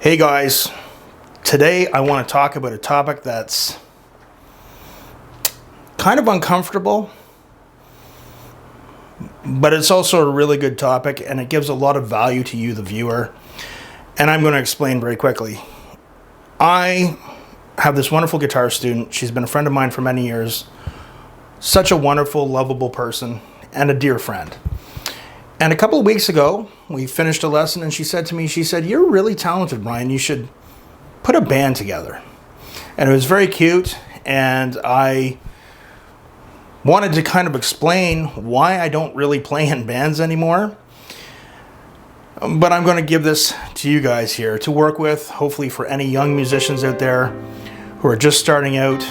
Hey guys, today I want to talk about a topic that's kind of uncomfortable, but it's also a really good topic and it gives a lot of value to you, the viewer. And I'm going to explain very quickly. I have this wonderful guitar student. She's been a friend of mine for many years. Such a wonderful, lovable person and a dear friend. And a couple of weeks ago, we finished a lesson and she said to me, "You're really talented, Brian. You should put a band together." And it was very cute, and I wanted to kind of explain why I don't really play in bands anymore. But I'm going to give this to you guys here to work with, hopefully for any young musicians out there who are just starting out.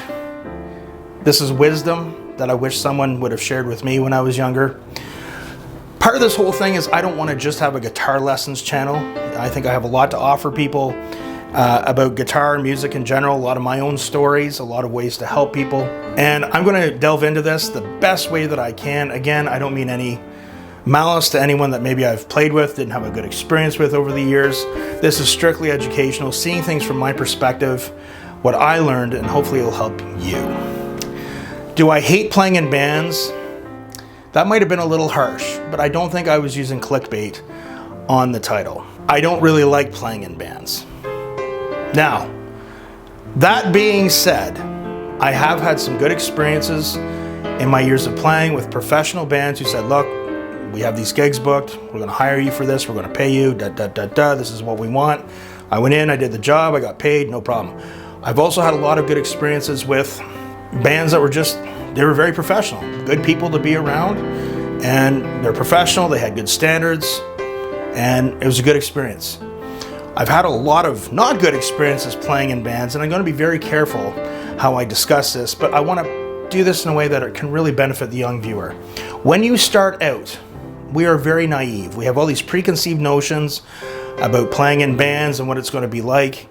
This is wisdom that I wish someone would have shared with me when I was younger. Part of this whole thing is I don't want to just have a guitar lessons channel. I think I have a lot to offer people about guitar and music in general, a lot of my own stories, a lot of ways to help people. And I'm going to delve into this the best way that I can. Again, I don't mean any malice to anyone that maybe I've played with, didn't have a good experience with over the years. This is strictly educational, seeing things from my perspective, what I learned, and hopefully it'll help you. Do I hate playing in bands? That might have been a little harsh, but I don't think I was using clickbait on the title. I don't really like playing in bands. Now, that being said, I have had some good experiences in my years of playing with professional bands who said, "Look, we have these gigs booked. We're going to hire you for this. We're going to pay you. This is what we want." I went in, I did the job, I got paid, no problem. I've also had a lot of good experiences with bands that were they were very professional, good people to be around, and they're professional, they had good standards, and it was a good experience. I've had a lot of not good experiences playing in bands, and I'm going to be very careful how I discuss this, but I want to do this in a way that it can really benefit the young viewer. When you start out, we are very naive. We have all these preconceived notions about playing in bands and what it's going to be like,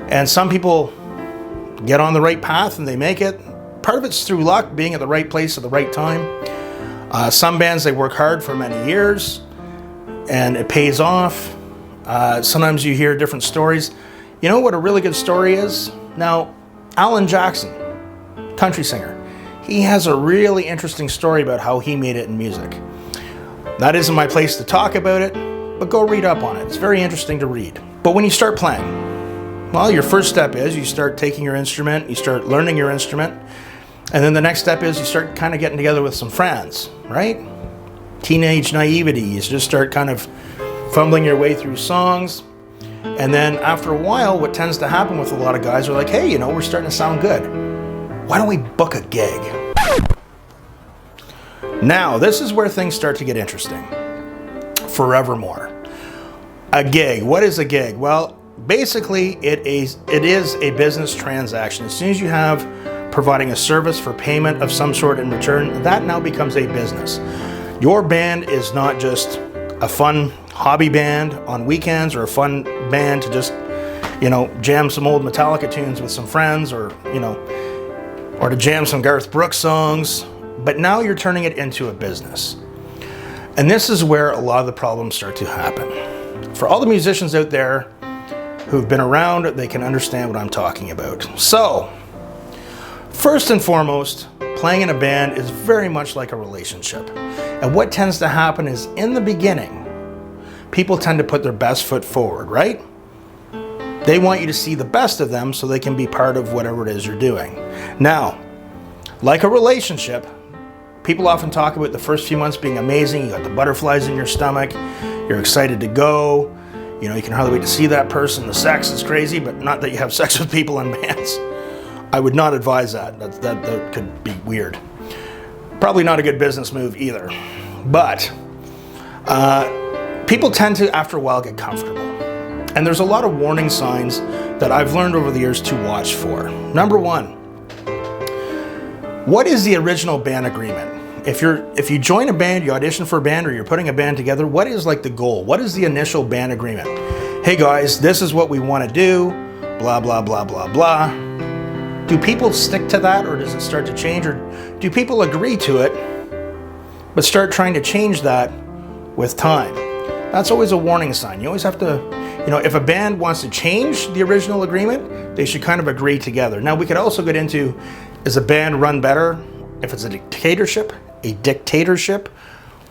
and some people get on the right path and they make it. Part of it's through luck, being at the right place at the right time. Some bands, they work hard for many years and it pays off. Sometimes you hear different stories. You know what a really good story is? Now, Alan Jackson, country singer, he has a really interesting story about how he made it in music. That isn't my place to talk about it, but go read up on it. It's very interesting to read. But when you start playing, well, your first step is you start taking your instrument, you start learning your instrument, and then the next step is you start kind of getting together with some friends, right? Teenage naivety, you just start kind of fumbling your way through songs, and then after a while, what tends to happen with a lot of guys are like, "Hey, we're starting to sound good. Why don't we book a gig?" Now, this is where things start to get interesting. Forevermore. A gig. What is a gig? Well, basically, it is a business transaction. As soon as you have providing a service for payment of some sort in return, that now becomes a business. Your band is not just a fun hobby band on weekends or a fun band to just, jam some old Metallica tunes with some friends or to jam some Garth Brooks songs. But now you're turning it into a business. And this is where a lot of the problems start to happen. For all the musicians out there who've been around, they can understand what I'm talking about. So, first and foremost, playing in a band is very much like a relationship. And what tends to happen is in the beginning, people tend to put their best foot forward, right? They want you to see the best of them so they can be part of whatever it is you're doing. Now, like a relationship, people often talk about the first few months being amazing. You got the butterflies in your stomach. You're excited to go. You can hardly wait to see that person. The sex is crazy, but not that you have sex with people in bands. I would not advise that. That could be weird. Probably not a good business move either. But people tend to, after a while, get comfortable. And there's a lot of warning signs that I've learned over the years to watch for. Number one, what is the original band agreement? If you join a band, you audition for a band, or you're putting a band together, what is like the goal? What is the initial band agreement? Hey guys, this is what we want to do, blah, blah, blah, blah, blah. Do people stick to that, or does it start to change? Or do people agree to it, but start trying to change that with time? That's always a warning sign. You always have to If a band wants to change the original agreement, they should kind of agree together. Now, we could also get into, is a band run better if it's a dictatorship,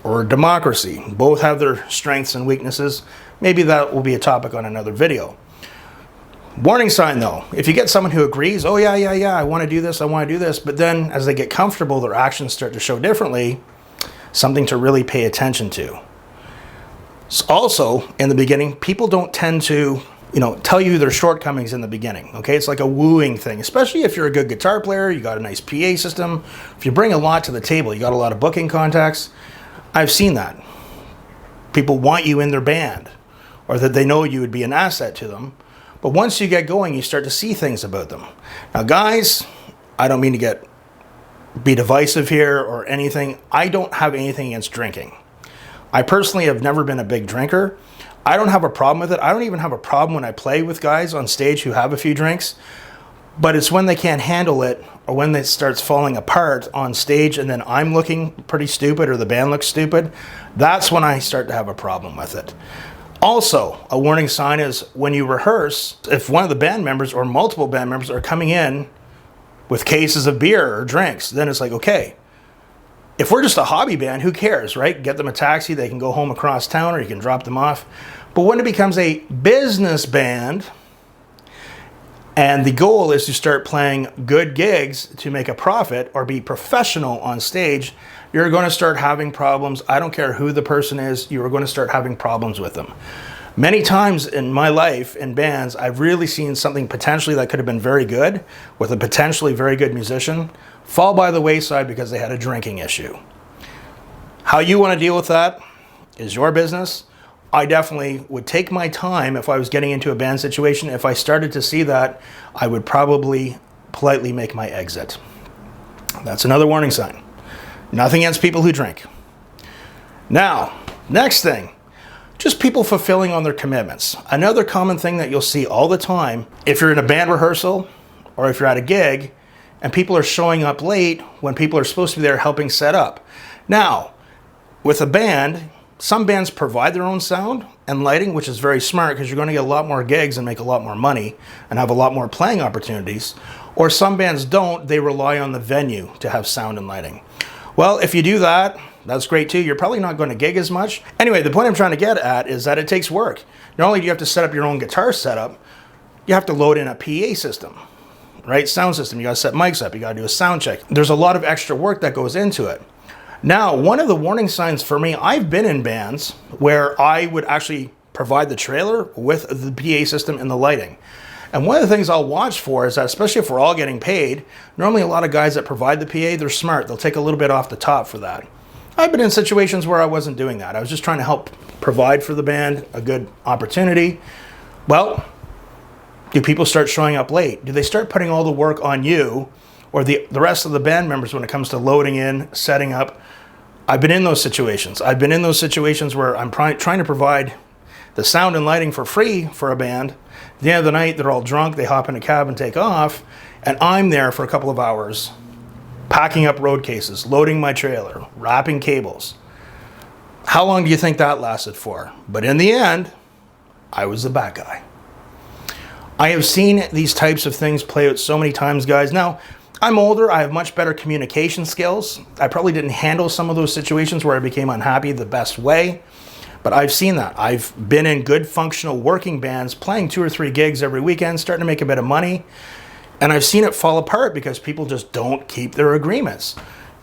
or a democracy? Both have their strengths and weaknesses. Maybe that will be a topic on another video. Warning sign though, if you get someone who agrees, oh yeah, I want to do this, but then as they get comfortable, their actions start to show differently, something to really pay attention to. Also, in the beginning, people don't tend to, tell you their shortcomings in the beginning, okay? It's like a wooing thing, especially if you're a good guitar player, you got a nice PA system, if you bring a lot to the table, you got a lot of booking contacts. I've seen that. People want you in their band, or that they know you would be an asset to them. But once you get going, you start to see things about them. Now, guys, I don't mean to be divisive here or anything. I don't have anything against drinking. I personally have never been a big drinker. I don't have a problem with it. I don't even have a problem when I play with guys on stage who have a few drinks. But it's when they can't handle it, or when it starts falling apart on stage and then I'm looking pretty stupid or the band looks stupid, that's when I start to have a problem with it. Also, a warning sign is when you rehearse, if one of the band members or multiple band members are coming in with cases of beer or drinks, then it's like, okay, if we're just a hobby band, who cares, right? Get them a taxi, they can go home across town, or you can drop them off. But when it becomes a business band, and the goal is to start playing good gigs to make a profit or be professional on stage, you're going to start having problems. I don't care who the person is, you are going to start having problems with them. Many times in my life in bands, I've really seen something potentially that could have been very good with a potentially very good musician fall by the wayside because they had a drinking issue. How you want to deal with that is your business. I definitely would take my time if I was getting into a band situation. If I started to see that, I would probably politely make my exit. That's another warning sign. Nothing against people who drink. Now, next thing, just people fulfilling on their commitments. Another common thing that you'll see all the time, if you're in a band rehearsal or if you're at a gig and people are showing up late when people are supposed to be there helping set up. Now, with a band, some bands provide their own sound and lighting, which is very smart because you're going to get a lot more gigs and make a lot more money and have a lot more playing opportunities. Or some bands don't, they rely on the venue to have sound and lighting. Well, if you do that, that's great too. You're probably not going to gig as much. Anyway, the point I'm trying to get at is that it takes work. Not only do you have to set up your own guitar setup, you have to load in a PA system, right? Sound system. You got to set mics up. You got to do a sound check. There's a lot of extra work that goes into it. Now, one of the warning signs for me, I've been in bands where I would actually provide the trailer with the PA system and the lighting. And one of the things I'll watch for is that, especially if we're all getting paid, normally a lot of guys that provide the PA, they're smart. They'll take a little bit off the top for that. I've been in situations where I wasn't doing that. I was just trying to help provide for the band a good opportunity. Well, do people start showing up late? Do they start putting all the work on you or the rest of the band members when it comes to loading in, setting up? I've been in those situations. I've been in those situations where I'm trying to provide the sound and lighting for free for a band. At the end of the night, they're all drunk, they hop in a cab and take off, and I'm there for a couple of hours, packing up road cases, loading my trailer, wrapping cables. How long do you think that lasted for? But in the end, I was the bad guy. I have seen these types of things play out so many times, guys. Now, I'm older, I have much better communication skills. I probably didn't handle some of those situations where I became unhappy the best way. But I've seen that. I've been in good functional working bands, playing 2 or 3 gigs every weekend, starting to make a bit of money. And I've seen it fall apart because people just don't keep their agreements.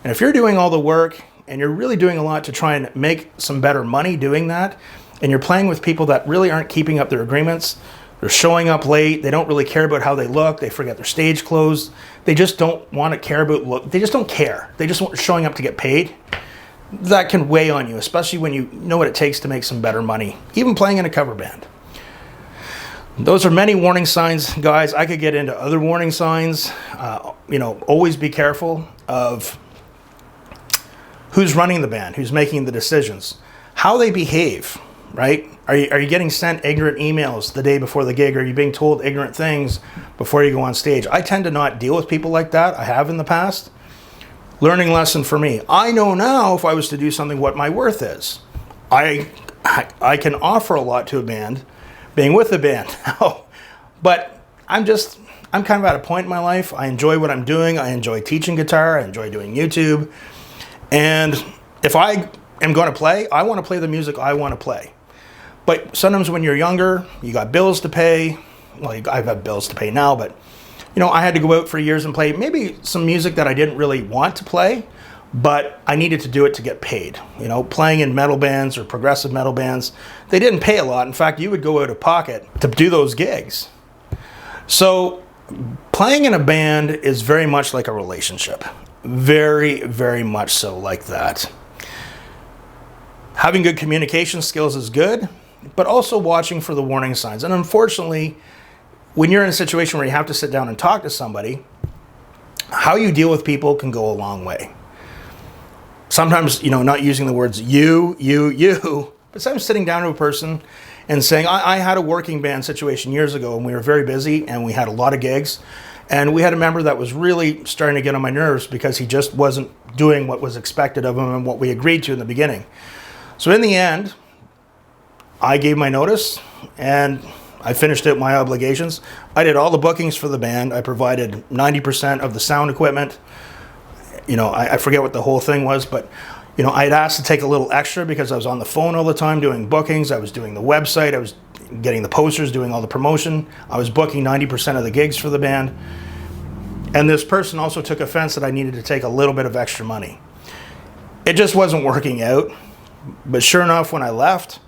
And if you're doing all the work and you're really doing a lot to try and make some better money doing that, and you're playing with people that really aren't keeping up their agreements, they're showing up late, they don't really care about how they look, they forget their stage clothes, they just don't want to care about look, they just don't care. They just want showing up to get paid. That can weigh on you, especially when you know what it takes to make some better money, even playing in a cover band. Those are many warning signs, guys. I could get into other warning signs. Always be careful of who's running the band, who's making the decisions, how they behave, right? Are you getting sent ignorant emails the day before the gig? Are you being told ignorant things before you go on stage? I tend to not deal with people like that. I have in the past. Learning lesson for me. I know now if I was to do something what my worth is. I can offer a lot to a band being with the band. But I'm kind of at a point in my life. I enjoy what I'm doing. I enjoy teaching guitar. I enjoy doing YouTube. And if I am going to play, I want to play the music I want to play. But sometimes when you're younger, you got bills to pay. Well, I've got bills to pay now, but you know, I had to go out for years and play maybe some music that I didn't really want to play, but I needed to do it to get paid. You know, playing in metal bands or progressive metal bands, they didn't pay a lot. In fact, you would go out of pocket to do those gigs. So playing in a band is very much like a relationship. Very, very much so like that. Having good communication skills is good, but also watching for the warning signs. And unfortunately, when you're in a situation where you have to sit down and talk to somebody, how you deal with people can go a long way. Sometimes, you know, not using the words you, but sometimes sitting down to a person and saying, I had a working band situation years ago and we were very busy and we had a lot of gigs. And we had a member that was really starting to get on my nerves because he just wasn't doing what was expected of him and what we agreed to in the beginning. So in the end, I gave my notice and I finished out my obligations. I did all the bookings for the band. I provided 90% of the sound equipment. You know, I forget what the whole thing was, but you know, I'd asked to take a little extra because I was on the phone all the time doing bookings. I was doing the website. I was getting the posters, doing all the promotion. I was booking 90% of the gigs for the band. And this person also took offense that I needed to take a little bit of extra money. It just wasn't working out. But sure enough, when I left,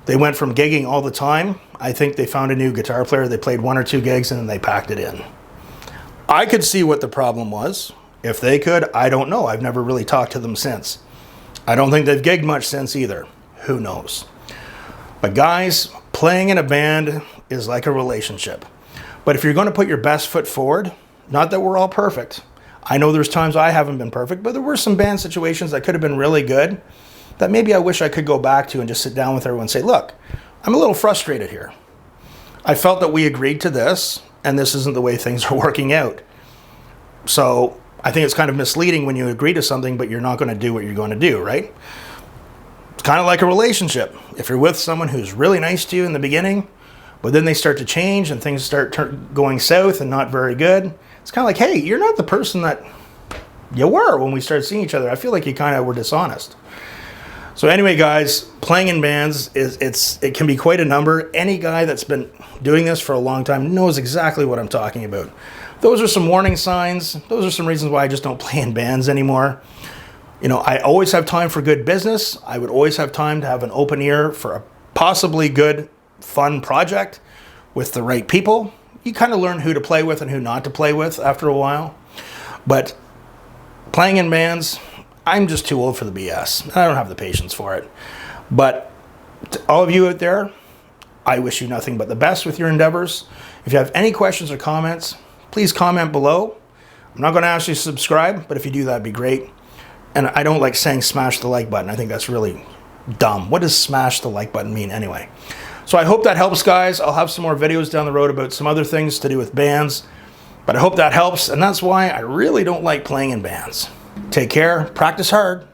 they went from gigging all the time. I think they found a new guitar player. They played 1 or 2 gigs and then they packed it in. I could see what the problem was. If they could, I don't know. I've never really talked to them since. I don't think they've gigged much since either. Who knows? But guys, playing in a band is like a relationship. But if you're going to put your best foot forward, not that we're all perfect. I know there's times I haven't been perfect, but there were some band situations that could have been really good that maybe I wish I could go back to and just sit down with everyone and say, look, I'm a little frustrated here. I felt that we agreed to this, and this isn't the way things are working out. So I think it's kind of misleading when you agree to something, but you're not going to do what you're going to do, right? It's kind of like a relationship. If you're with someone who's really nice to you in the beginning, but then they start to change and things start going south and not very good, it's kind of like, hey, you're not the person that you were when we started seeing each other. I feel like you kind of were dishonest. So anyway, guys, playing in bands, it can be quite a number. Any guy that's been doing this for a long time knows exactly what I'm talking about. Those are some warning signs. Those are some reasons why I just don't play in bands anymore. You know, I always have time for good business. I would always have time to have an open ear for a possibly good, fun project with the right people. You kind of learn who to play with and who not to play with after a while. But playing in bands, I'm just too old for the BS. I don't have the patience for it. But to all of you out there, I wish you nothing but the best with your endeavors. If you have any questions or comments, please comment below. I'm not going to ask you to subscribe, but if you do, that'd be great. And I don't like saying smash the like button. I think that's really dumb. What does smash the like button mean anyway? So I hope that helps, guys. I'll have some more videos down the road about some other things to do with bands. But I hope that helps, and that's why I really don't like playing in bands. Take care. Practice hard.